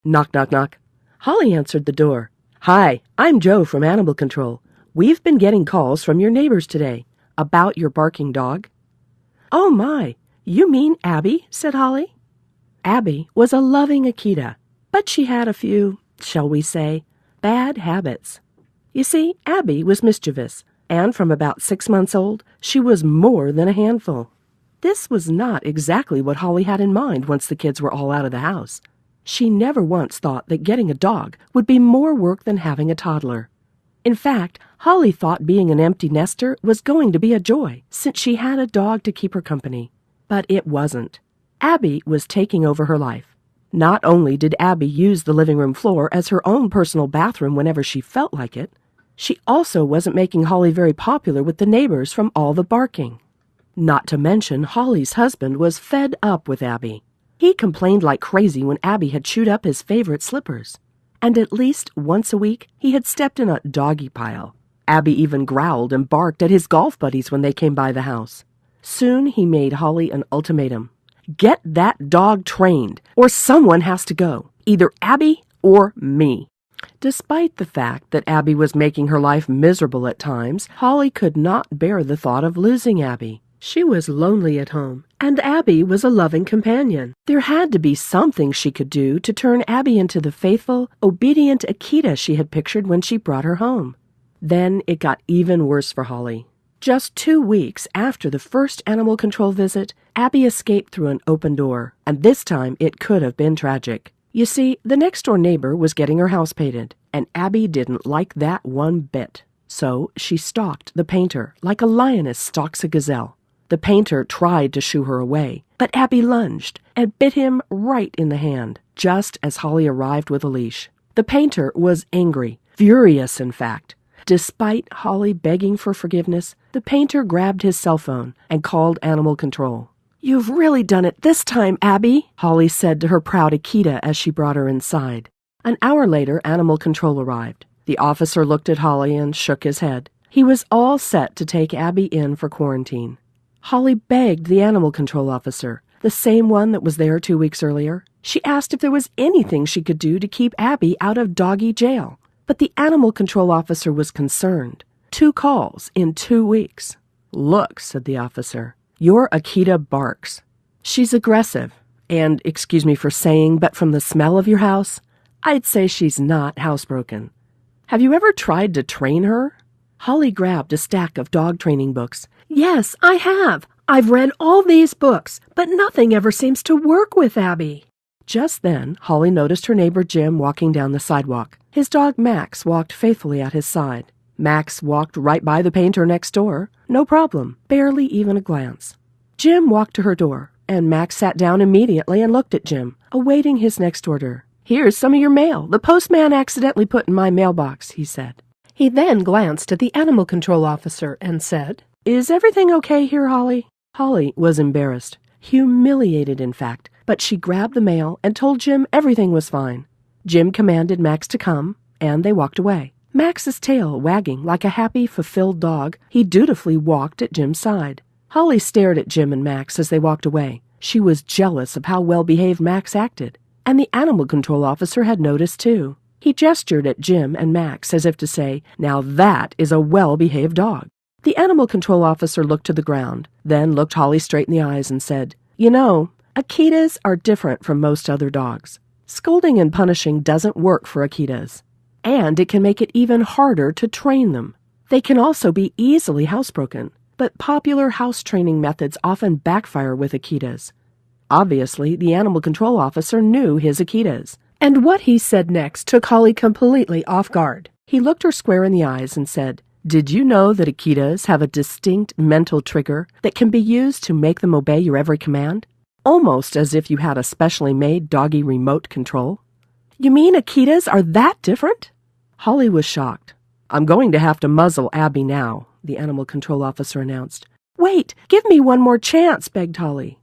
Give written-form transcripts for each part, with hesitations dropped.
Knock, knock, knock. Holly answered the door. Hi, I'm Joe from Animal Control. We've been getting calls from your neighbors today about your barking dog. Oh my, you mean Abby? Said Holly. Abby was a loving akita, but she had a few, shall we say, bad habits. You see, Abby was mischievous, and from about 6 months old, she was more than a handful. This was not exactly what Holly had in mind once the kids were all out of the house. She never once thought that getting a dog would be more work than having a toddler. In fact, Holly thought being an empty nester was going to be a joy, since she had a dog to keep her company. But it wasn't. Abby was taking over her life. Not only did Abby use the living room floor as her own personal bathroom whenever she felt like it, she also wasn't making Holly very popular with the neighbors from all the barking. Not to mention, Holly's husband was fed up with Abby. He complained like crazy when Abby had chewed up his favorite slippers. And at least once a week, he had stepped in a doggy pile. Abby even growled and barked at his golf buddies when they came by the house. Soon he made Holly an ultimatum. Get that dog trained, or someone has to go, either Abby or me. Despite the fact that Abby was making her life miserable at times, Holly could not bear the thought of losing Abby. She was lonely at home, and Abby was a loving companion. There had to be something she could do to turn Abby into the faithful, obedient akita she had pictured when she brought her home. Then it got even worse for Holly. Just 2 weeks after the first animal control visit, Abby escaped through an open door, and this time it could have been tragic. You see, the next-door neighbor was getting her house painted, and Abby didn't like that one bit. So she stalked the painter like a lioness stalks a gazelle. The painter tried to shoo her away, but Abby lunged and bit him right in the hand, just as Holly arrived with a leash. The painter was angry, furious in fact. Despite Holly begging for forgiveness, the painter grabbed his cell phone and called animal control. You've really done it this time, Abby, Holly said to her proud akita as she brought her inside. An hour later, animal control arrived. The officer looked at Holly and shook his head. He was all set to take Abby in for quarantine. Holly begged the animal control officer, the same one that was there 2 weeks earlier. She asked if there was anything she could do to keep Abby out of doggy jail. But the animal control officer was concerned. 2 calls in 2 weeks. Look, said the officer, your akita barks. She's aggressive. And, excuse me for saying, but from the smell of your house, I'd say she's not housebroken. Have you ever tried to train her? Holly grabbed a stack of dog training books. Yes, I have. I've read all these books, but nothing ever seems to work with Abby. Just then, Holly noticed her neighbor Jim walking down the sidewalk. His dog Max walked faithfully at his side. Max walked right by the painter next door. No problem, barely even a glance. Jim walked to her door, and Max sat down immediately and looked at Jim, awaiting his next order. Here's some of your mail. The postman accidentally put in my mailbox, he said. He then glanced at the animal control officer and said, Is everything okay here, Holly? Holly was embarrassed, humiliated in fact, but she grabbed the mail and told Jim everything was fine. Jim commanded Max to come, and they walked away. Max's tail wagging like a happy, fulfilled dog, he dutifully walked at Jim's side. Holly stared at Jim and Max as they walked away. She was jealous of how well-behaved Max acted, and the animal control officer had noticed too. He gestured at Jim and Max as if to say, Now that is a well-behaved dog. The animal control officer looked to the ground, then looked Holly straight in the eyes and said, You know, akitas are different from most other dogs. Scolding and punishing doesn't work for akitas, and it can make it even harder to train them. They can also be easily housebroken, but popular house training methods often backfire with akitas. Obviously, the animal control officer knew his akitas, and what he said next took Holly completely off guard. He looked her square in the eyes and said, Did you know that akitas have a distinct mental trigger that can be used to make them obey your every command? Almost as if you had a specially made doggy remote control. You mean akitas are that different? Holly was shocked. I'm going to have to muzzle Abby now, the animal control officer announced. Wait, give me one more chance, begged Holly.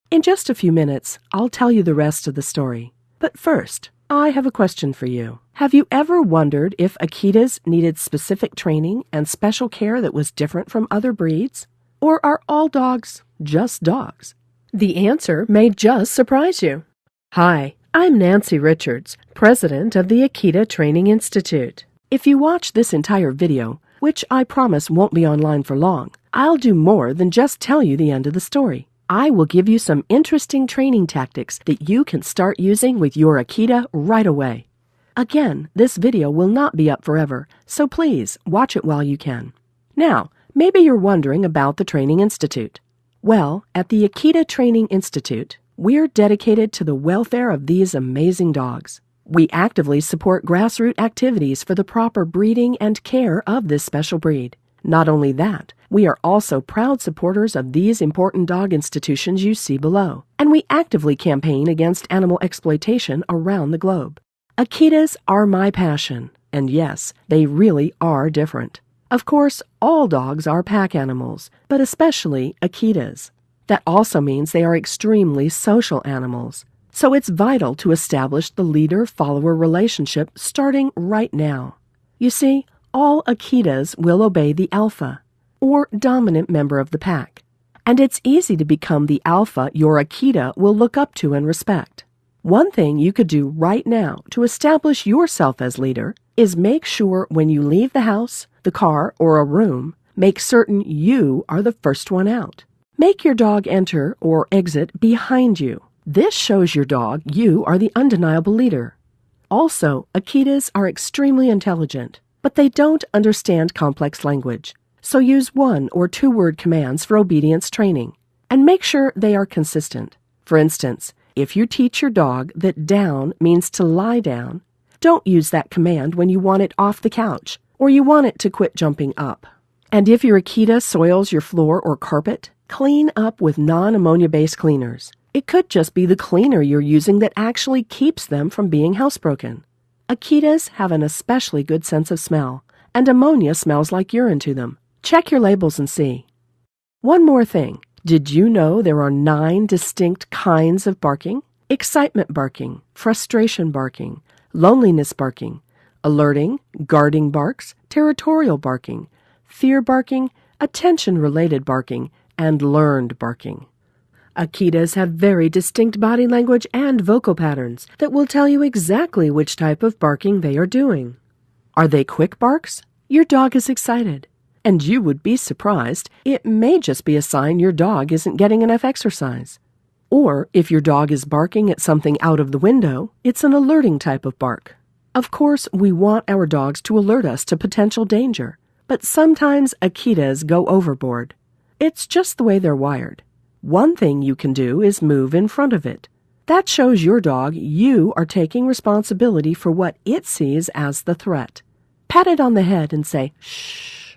In just a few minutes, I'll tell you the rest of the story. But first, I have a question for you. Have you ever wondered if akitas needed specific training and special care that was different from other breeds? Or are all dogs just dogs? The answer may just surprise you. Hi, I'm Nancy Richards, president of the Akita Training Institute. If you watch this entire video, which I promise won't be online for long, I'll do more than just tell you the end of the story. I will give you some interesting training tactics that you can start using with your Akita right away. Again, this video will not be up forever, so please watch it while you can. Now, maybe you're wondering about the Training Institute. Well, at the Akita Training Institute, we're dedicated to the welfare of these amazing dogs. We actively support grassroots activities for the proper breeding and care of this special breed. Not only that, we are also proud supporters of these important dog institutions you see below, and we actively campaign against animal exploitation around the globe. Akitas are my passion, and yes, they really are different. Of course, all dogs are pack animals, but especially Akitas. That also means they are extremely social animals. So it's vital to establish the leader-follower relationship starting right now. You see, all Akitas will obey the alpha, or dominant member of the pack. And it's easy to become the alpha your Akita will look up to and respect. One thing you could do right now to establish yourself as leader is make sure when you leave the house, the car, or a room, make certain you are the first one out. Make your dog enter or exit behind you. This shows your dog you are the undeniable leader. Also, Akitas are extremely intelligent, but they don't understand complex language. So use 1- or 2-word commands for obedience training, and make sure they are consistent. For instance, if you teach your dog that down means to lie down, don't use that command when you want it off the couch or you want it to quit jumping up. And if your Akita soils your floor or carpet, clean up with non-ammonia-based cleaners. It could just be the cleaner you're using that actually keeps them from being housebroken. Akitas have an especially good sense of smell, and ammonia smells like urine to them. Check your labels and see. One more thing. Did you know there are 9 distinct kinds of barking? Excitement barking, frustration barking, loneliness barking, alerting, guarding barks, territorial barking, fear barking, attention-related barking, and learned barking. Akitas have very distinct body language and vocal patterns that will tell you exactly which type of barking they are doing. Are they quick barks? Your dog is excited. And you would be surprised, it may just be a sign your dog isn't getting enough exercise. Or if your dog is barking at something out of the window, it's an alerting type of bark. Of course, we want our dogs to alert us to potential danger, but sometimes Akitas go overboard. It's just the way they're wired. One thing you can do is move in front of it. That shows your dog you are taking responsibility for what it sees as the threat. Pat it on the head and say, shh.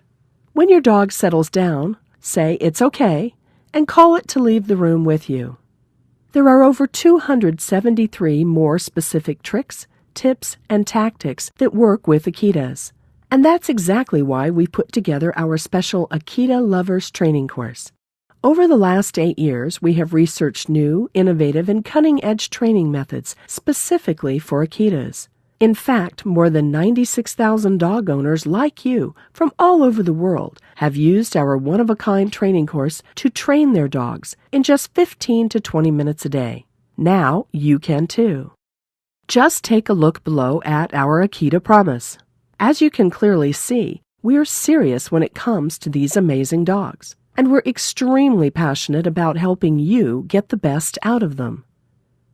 When your dog settles down, say it's okay and call it to leave the room with you. There are over 273 more specific tricks, tips, and tactics that work with Akitas. And that's exactly why we put together our special Akita Lovers training course. Over the last 8 years, we have researched new, innovative, and cutting-edge training methods specifically for Akitas. In fact, more than 96,000 dog owners like you from all over the world have used our one-of-a-kind training course to train their dogs in just 15 to 20 minutes a day. Now you can too. Just take a look below at our Akita Promise. As you can clearly see, we're serious when it comes to these amazing dogs, and we're extremely passionate about helping you get the best out of them.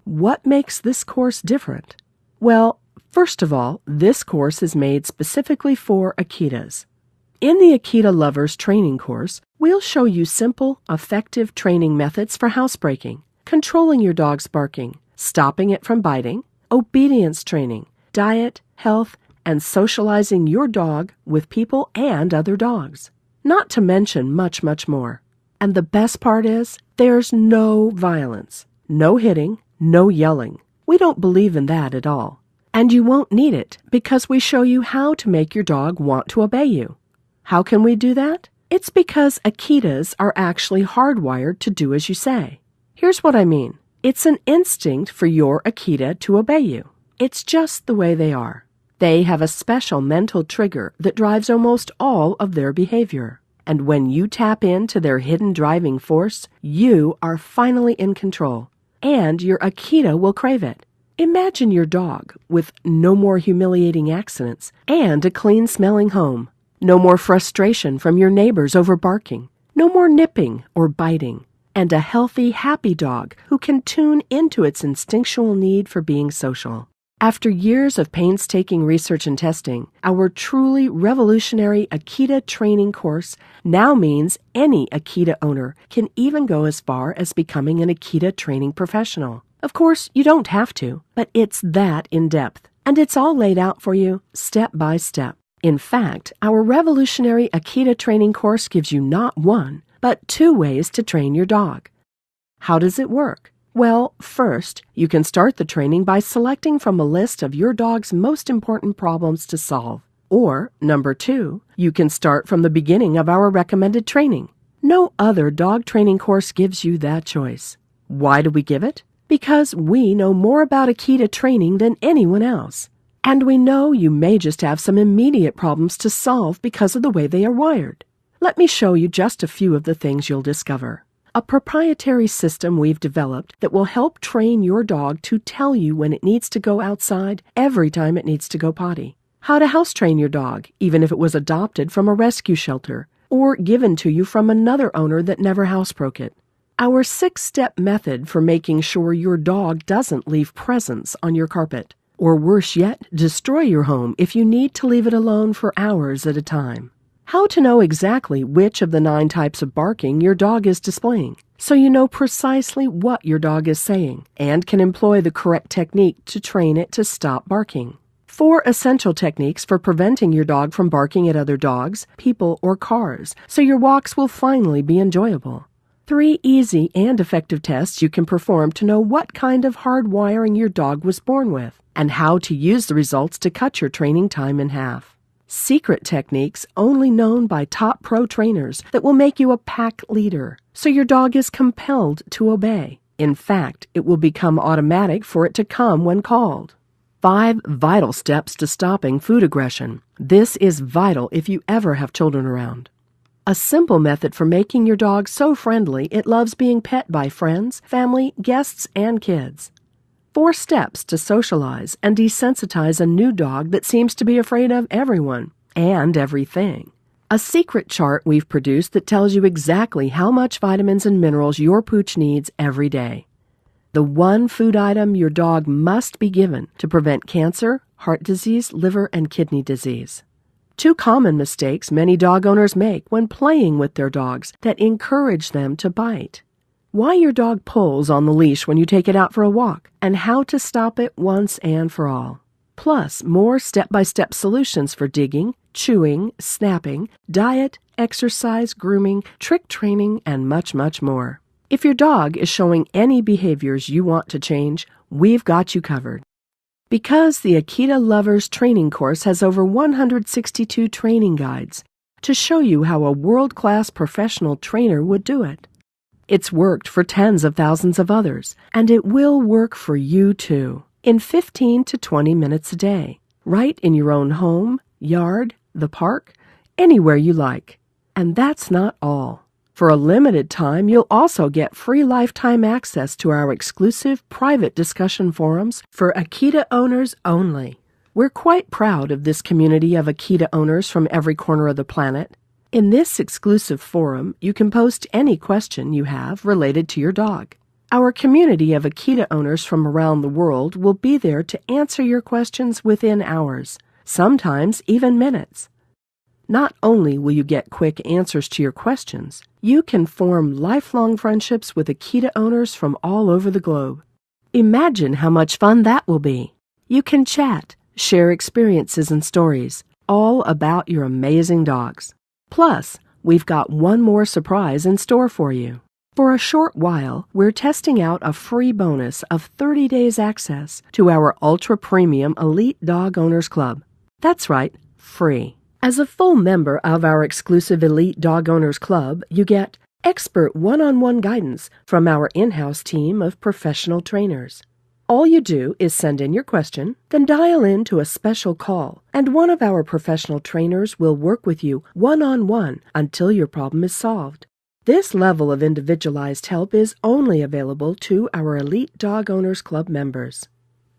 What makes this course different? Well, first of all, this course is made specifically for Akitas. In the Akita Lovers training course, we'll show you simple, effective training methods for housebreaking, controlling your dog's barking, stopping it from biting, obedience training, diet, health, and socializing your dog with people and other dogs. Not to mention much, much more. And the best part is, there's no violence, no hitting, no yelling. We don't believe in that at all. And you won't need it because we show you how to make your dog want to obey you. How can we do that? It's because Akitas are actually hardwired to do as you say. Here's what I mean. It's an instinct for your Akita to obey you. It's just the way they are. They have a special mental trigger that drives almost all of their behavior. And when you tap into their hidden driving force, you are finally in control. And your Akita will crave it. Imagine your dog with no more humiliating accidents and a clean-smelling home. No more frustration from your neighbors over barking. No more nipping or biting. And a healthy, happy dog who can tune into its instinctual need for being social. After years of painstaking research and testing, our truly revolutionary Akita training course now means any Akita owner can even go as far as becoming an Akita training professional. Of course, you don't have to, but it's that in-depth, and it's all laid out for you step by step. In fact, our revolutionary Akita training course gives you not one, but 2 ways to train your dog. How does it work? Well, first, you can start the training by selecting from a list of your dog's most important problems to solve. Or, number 2, you can start from the beginning of our recommended training. No other dog training course gives you that choice. Why do we give it? Because we know more about Akita training than anyone else. And we know you may just have some immediate problems to solve because of the way they are wired. Let me show you just a few of the things you'll discover. A proprietary system we've developed that will help train your dog to tell you when it needs to go outside every time it needs to go potty. How to house train your dog, even if it was adopted from a rescue shelter or given to you from another owner that never housebroke it. Our 6-step method for making sure your dog doesn't leave presents on your carpet, or worse yet, destroy your home if you need to leave it alone for hours at a time. How to know exactly which of the 9 types of barking your dog is displaying, so you know precisely what your dog is saying and can employ the correct technique to train it to stop barking. 4 essential techniques for preventing your dog from barking at other dogs, people, or cars, so your walks will finally be enjoyable. 3 easy and effective tests you can perform to know what kind of hardwiring your dog was born with, and how to use the results to cut your training time in half. Secret techniques only known by top pro trainers that will make you a pack leader, so your dog is compelled to obey. In fact, it will become automatic for it to come when called. 5 vital steps to stopping food aggression. This is vital if you ever have children around. A simple method for making your dog so friendly it loves being pet by friends, family, guests, and kids. 4 steps to socialize and desensitize a new dog that seems to be afraid of everyone and everything. A secret chart we've produced that tells you exactly how much vitamins and minerals your pooch needs every day. The 1 food item your dog must be given to prevent cancer, heart disease, liver, and kidney disease. 2 common mistakes many dog owners make when playing with their dogs that encourage them to bite. Why your dog pulls on the leash when you take it out for a walk, and how to stop it once and for all. Plus, more step-by-step solutions for digging, chewing, snapping, diet, exercise, grooming, trick training, and much, much more. If your dog is showing any behaviors you want to change, we've got you covered. Because the Akita Lovers training course has over 162 training guides to show you how a world-class professional trainer would do it. It's worked for tens of thousands of others, and it will work for you too, in 15 to 20 minutes a day, right in your own home, yard, the park, anywhere you like. And that's not all. For a limited time, you'll also get free lifetime access to our exclusive private discussion forums for Akita owners only. We're quite proud of this community of Akita owners from every corner of the planet. In this exclusive forum, you can post any question you have related to your dog. Our community of Akita owners from around the world will be there to answer your questions within hours, sometimes even minutes. Not only will you get quick answers to your questions, you can form lifelong friendships with Akita owners from all over the globe. Imagine how much fun that will be. You can chat, share experiences and stories, all about your amazing dogs. Plus, we've got one more surprise in store for you. For a short while, we're testing out a free bonus of 30 days access to our ultra-premium Elite Dog Owners Club. That's right, free. As a full member of our exclusive Elite Dog Owners Club, you get expert one-on-one guidance from our in-house team of professional trainers. All you do is send in your question, then dial in to a special call, and one of our professional trainers will work with you one-on-one until your problem is solved. This level of individualized help is only available to our Elite Dog Owners Club members.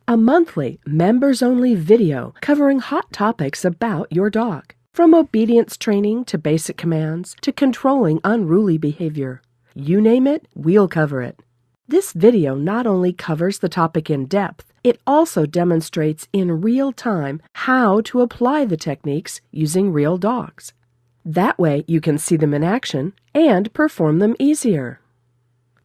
a monthly, members-only video covering hot topics about your dog, from obedience training to basic commands to controlling unruly behavior. You name it, we'll cover it. This video not only covers the topic in depth, it also demonstrates in real time how to apply the techniques using real dogs. That way you can see them in action and perform them easier.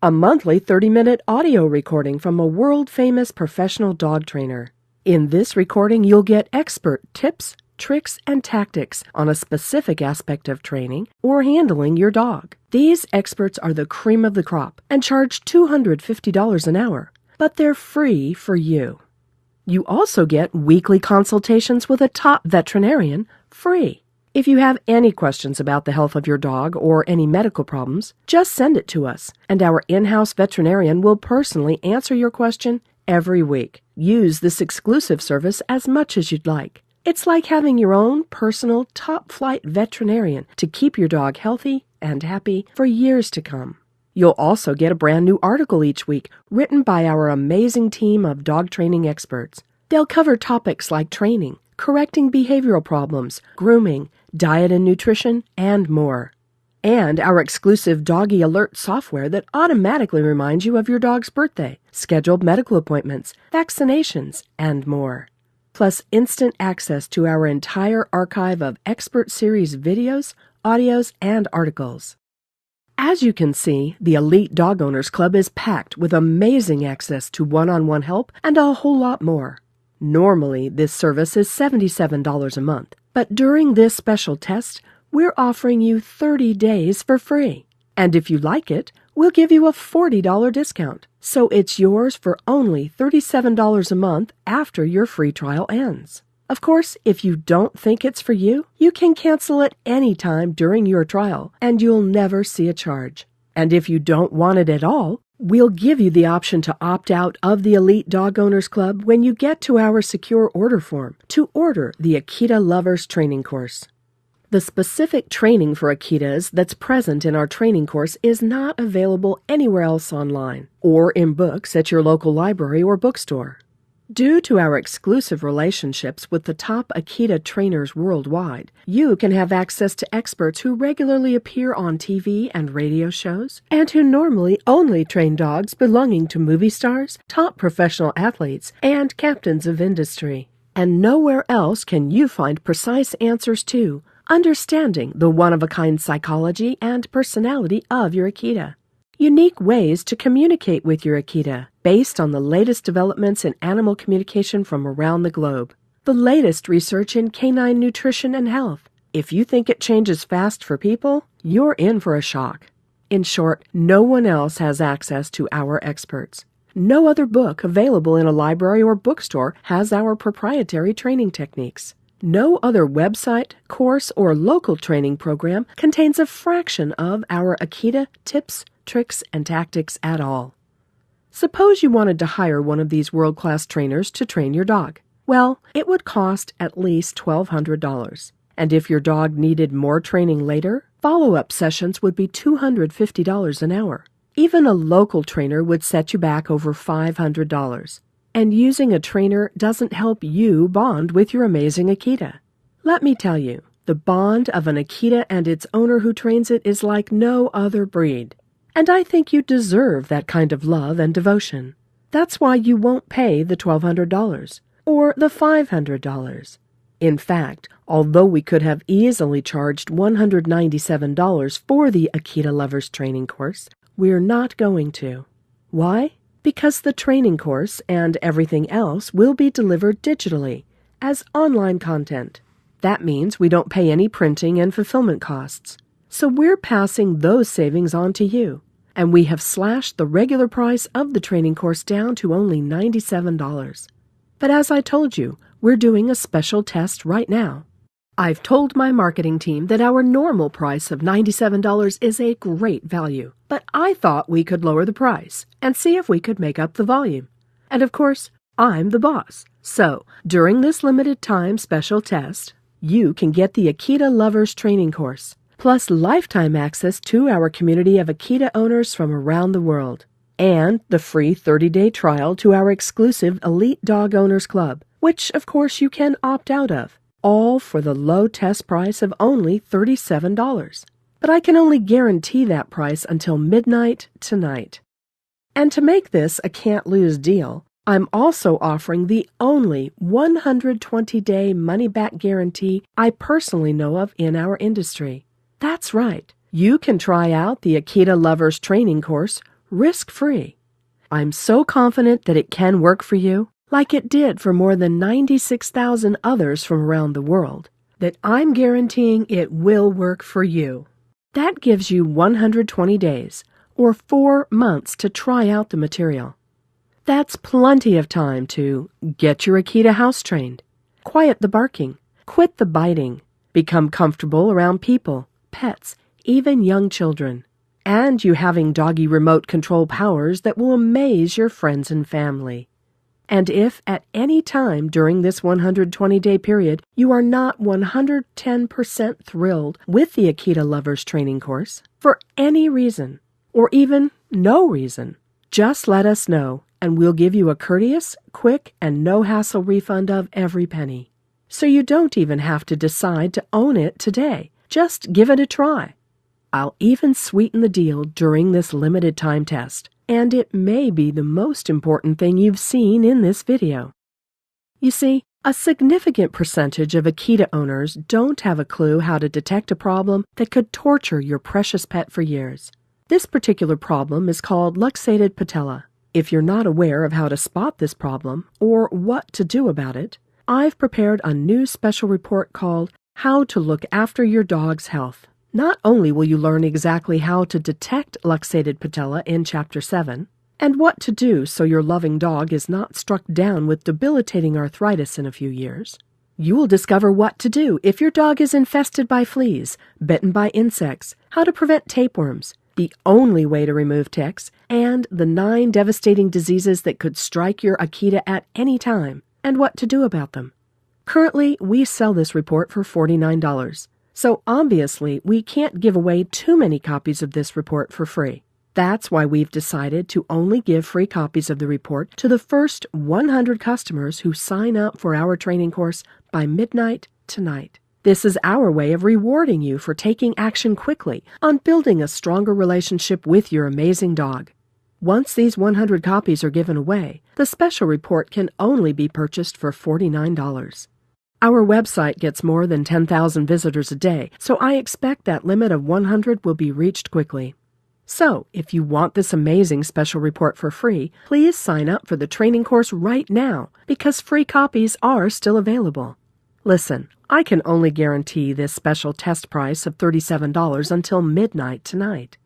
A monthly 30-minute audio recording from a world-famous professional dog trainer. In this recording, you'll get expert tips, tricks, and tactics on a specific aspect of training or handling your dog. These experts are the cream of the crop and charge $250 an hour, but they're free for you. You also get weekly consultations with a top veterinarian free. If you have any questions about the health of your dog or any medical problems, just send it to us, and our in-house veterinarian will personally answer your question every week. Use this exclusive service as much as you'd like. It's like having your own personal top-flight veterinarian to keep your dog healthy and happy for years to come. You'll also get a brand new article each week written by our amazing team of dog training experts. They'll cover topics like training, correcting behavioral problems, grooming, diet and nutrition, and more. And our exclusive Doggy Alert software that automatically reminds you of your dog's birthday, scheduled medical appointments, vaccinations, and more. Plus instant access to our entire archive of expert series videos, audios, and articles. As you can see, the Elite Dog Owners Club is packed with amazing access to one-on-one help and a whole lot more. Normally, this service is $77 a month, but during this special test, we're offering you 30 days for free. And if you like it, we'll give you a $40 discount. So it's yours for only $37 a month after your free trial ends. Of course, if you don't think it's for you, you can cancel it anytime during your trial, and you'll never see a charge. And if you don't want it at all, we'll give you the option to opt out of the Elite Dog Owners Club when you get to our secure order form to order the Akita Lovers Training Course. The specific training for Akitas that's present in our training course is not available anywhere else online or in books at your local library or bookstore. Due to our exclusive relationships with the top Akita trainers worldwide, you can have access to experts who regularly appear on TV and radio shows and who normally only train dogs belonging to movie stars, top professional athletes, and captains of industry. And nowhere else can you find precise answers to understanding the one-of-a-kind psychology and personality of your Akita. Unique ways to communicate with your Akita based on the latest developments in animal communication from around the globe. The latest research in canine nutrition and health. If you think it changes fast for people, you're in for a shock. In short, no one else has access to our experts. No other book available in a library or bookstore has our proprietary training techniques. No other website, course, or local training program contains a fraction of our Akita tips, tricks, and tactics at all. Suppose you wanted to hire one of these world-class trainers to train your dog. Well, it would cost at least $1,200. And if your dog needed more training later, follow-up sessions would be $250 an hour. Even a local trainer would set you back over $500. And using a trainer doesn't help you bond with your amazing Akita. Let me tell you, the bond of an Akita and its owner who trains it is like no other breed. And I think you deserve that kind of love and devotion. That's why you won't pay the $1,200 or the $500. In fact, although we could have easily charged $197 for the Akita Lovers Training Course, we're not going to. Why? Because the training course and everything else will be delivered digitally as online content. That means we don't pay any printing and fulfillment costs. So we're passing those savings on to you. And we have slashed the regular price of the training course down to only $97. But as I told you, we're doing a special test right now. I've told my marketing team that our normal price of $97 is a great value, but I thought we could lower the price and see if we could make up the volume. And of course, I'm the boss. So, during this limited time special test, you can get the Akita Lovers Training Course, plus lifetime access to our community of Akita owners from around the world. and the free 30-day trial to our exclusive Elite Dog Owners Club, which, of course, you can opt out of, all for the low test price of only $37. But I can only guarantee that price until midnight tonight. And to make this a can't-lose deal, I'm also offering the only 120-day money-back guarantee I personally know of in our industry. That's right. You can try out the Akita Lovers training course risk-free. I'm so confident that it can work for you, like it did for more than 96,000 others from around the world, that I'm guaranteeing it will work for you. That gives you 120 days, or 4 months to try out the material. That's plenty of time to get your Akita house trained, quiet the barking, quit the biting, become comfortable around people, pets, even young children, and you having doggy remote control powers that will amaze your friends and family. And if at any time during this 120-day period you are not 110% thrilled with the Akita Lovers training course, for any reason, or even no reason, just let us know and we'll give you a courteous, quick, and no-hassle refund of every penny. So you don't even have to decide to own it today. Just give it a try. I'll even sweeten the deal during this limited time test, and it may be the most important thing you've seen in this video. You see, a significant percentage of Akita owners don't have a clue how to detect a problem that could torture your precious pet for years. This particular problem is called luxated patella. If you're not aware of how to spot this problem or what to do about it, I've prepared a new special report called How to Look After Your Dog's Health. Not only will you learn exactly how to detect luxated patella in Chapter 7, and what to do so your loving dog is not struck down with debilitating arthritis in a few years, you will discover what to do if your dog is infested by fleas, bitten by insects, how to prevent tapeworms, the only way to remove ticks, and the 9 devastating diseases that could strike your Akita at any time, and what to do about them. Currently, we sell this report for $49. So obviously, we can't give away too many copies of this report for free. That's why we've decided to only give free copies of the report to the first 100 customers who sign up for our training course by midnight tonight. This is our way of rewarding you for taking action quickly on building a stronger relationship with your amazing dog. Once these 100 copies are given away, the special report can only be purchased for $49. Our website gets more than 10,000 visitors a day, so I expect that limit of 100 will be reached quickly. So, if you want this amazing special report for free, please sign up for the training course right now, because free copies are still available. Listen, I can only guarantee this special test price of $37 until midnight tonight.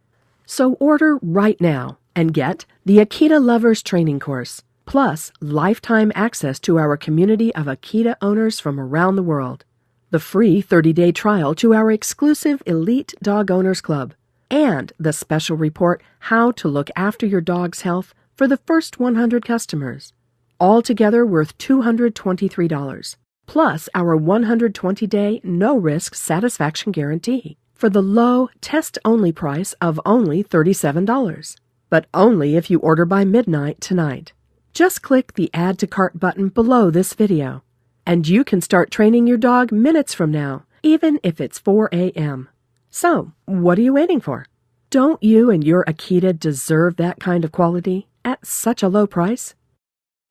So order right now and get the Akita Lovers training course, plus lifetime access to our community of Akita owners from around the world, the free 30-day trial to our exclusive Elite Dog Owners Club, and the special report How to Look After Your Dog's Health for the first 100 customers, altogether worth $223, plus our 120-day no-risk satisfaction guarantee for the low test-only price of only $37, but only if you order by midnight tonight. Just click the Add to Cart button below this video, and you can start training your dog minutes from now, even if it's 4 a.m. So, what are you waiting for? Don't you and your Akita deserve that kind of quality at such a low price?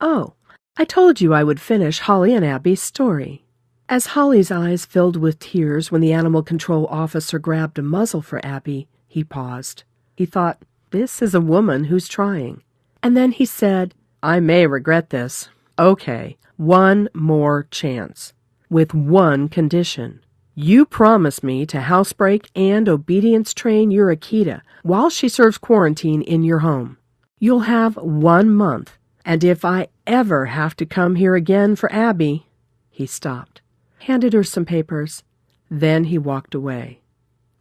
Oh, I told you I would finish Holly and Abby's story. As Holly's eyes filled with tears when the animal control officer grabbed a muzzle for Abby, he paused. He thought, this is a woman who's trying. And then he said, I may regret this. Okay, one more chance. With one condition. You promise me to housebreak and obedience train your Akita while she serves quarantine in your home. You'll have 1 month, and if I ever have to come here again for Abby... He stopped, handed her some papers. Then he walked away.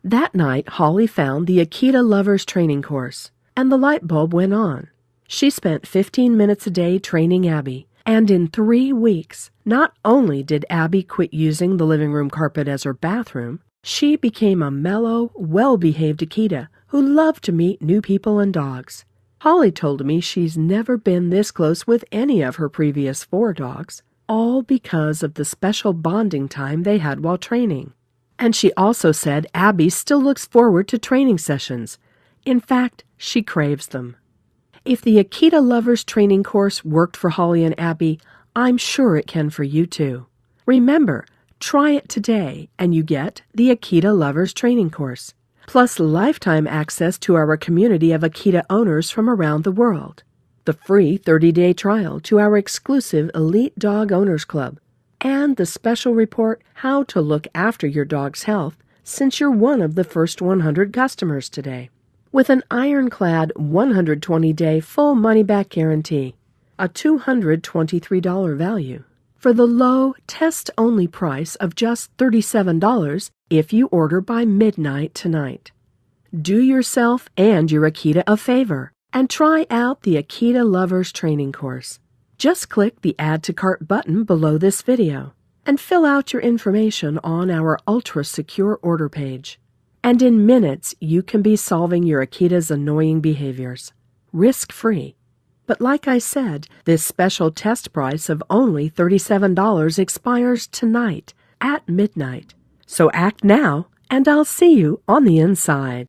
That night, Holly found the Akita Lovers training course, and the light bulb went on. She spent 15 minutes a day training Abby, and in 3 weeks, not only did Abby quit using the living room carpet as her bathroom, she became a mellow, well-behaved Akita who loved to meet new people and dogs. Holly told me she's never been this close with any of her previous 4 dogs, all because of the special bonding time they had while training. And she also said Abby still looks forward to training sessions. In fact, she craves them. If the Akita Lovers training course worked for Holly and Abby, I'm sure it can for you too. Remember, try it today and you get the Akita Lovers training course, plus lifetime access to our community of Akita owners from around the world, the free 30-day trial to our exclusive Elite Dog Owners Club, and the special report How to Look After Your Dog's Health since you're one of the first 100 customers today, with an ironclad 120-day full money-back guarantee, a $223 value, for the low, test-only price of just $37 if you order by midnight tonight. Do yourself and your Akita a favor and try out the Akita Lovers training course. Just click the Add to Cart button below this video and fill out your information on our ultra-secure order page. And in minutes, you can be solving your Akita's annoying behaviors, risk-free. But like I said, this special test price of only $37 expires tonight at midnight. So act now, and I'll see you on the inside.